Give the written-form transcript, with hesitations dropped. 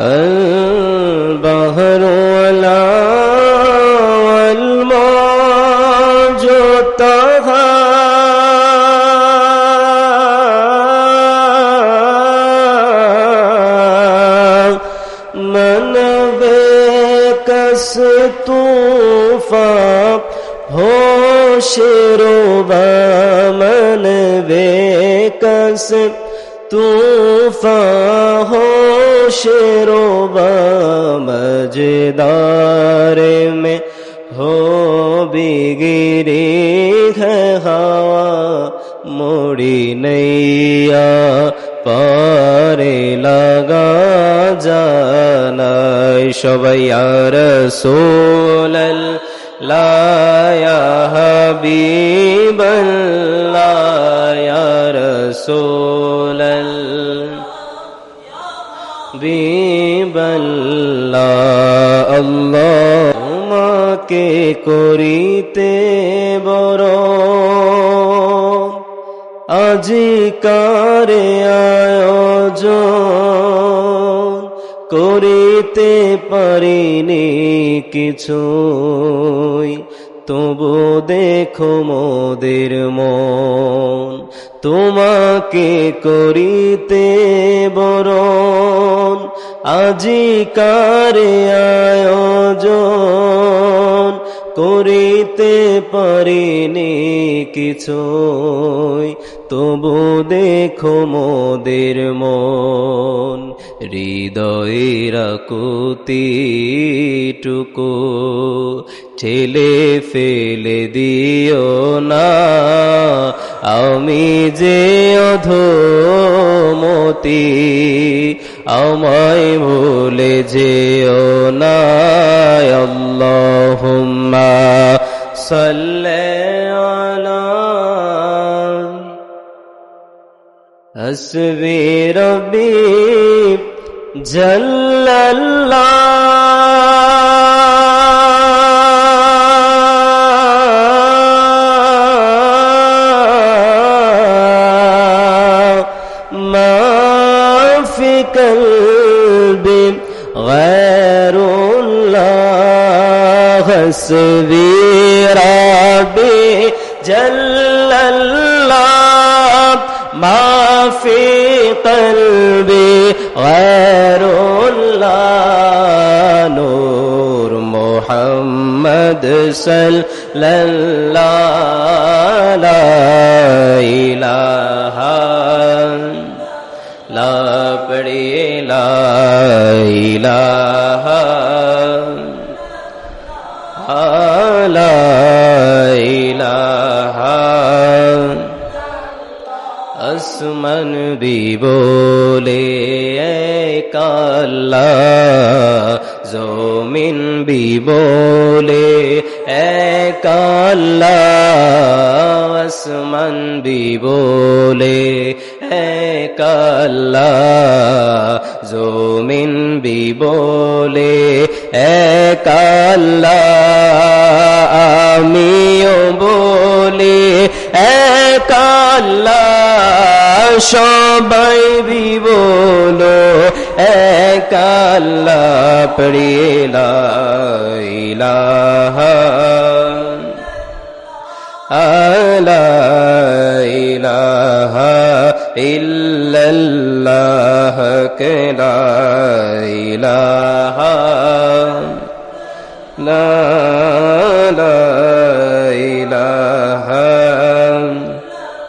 البحر ولا والموج طغى من बेकस तूफान होश रुबा मन बेकस तूफान होश रुबा मजेदार में हो बिगिरी है हवा मोड़ी नैया पारे लगा जाना सबाई या रसूलल्लाह या हबीबल्लाह या हबीबल्लाह अल्लाह তোমাকে করিতে বড় আজিকারে আয়োজন করিতে পারিনি কিছুই তবু দেখো মোদের মন তোমাকে করিতে বরণ আজিকারে আয়োজন করিতে পারিনি কিছুই তবু দেখো মোদের মন হৃদয়ের আকুতিটুকু ঠেলে ফেলে দিও না আমি যে অধমতি আমায় ভুলে যেও না আল্লাহুম্মা সাল্লি আলা হাসবি রব্বি জাল্লাল্লাহ মা ফি কলবি গায়রুল্লাহ হাসবি রব্বি জাল্লাল্লাহ মা ফি কলবি গায়রুল্লাহ নূর মুহাম্মদ সাল্লাল্লাহু লা ইলাহা লা পড়িয়ে লা ইলাহা লা ইলাহা আসমান भी बोले एक अल्लाह ज़मीन भी बोले एक अल्लाह আসমান भी बोले एक अल्लाह ज़मीन भी बोले एक अल्लाह आमियों बोले एक अल्लाह সবাই भी बोलो एक अल्लाह पढ़िए ला इलाहा ला इलाहा इल्लल्लाह के ला इलाहा ला इलाहा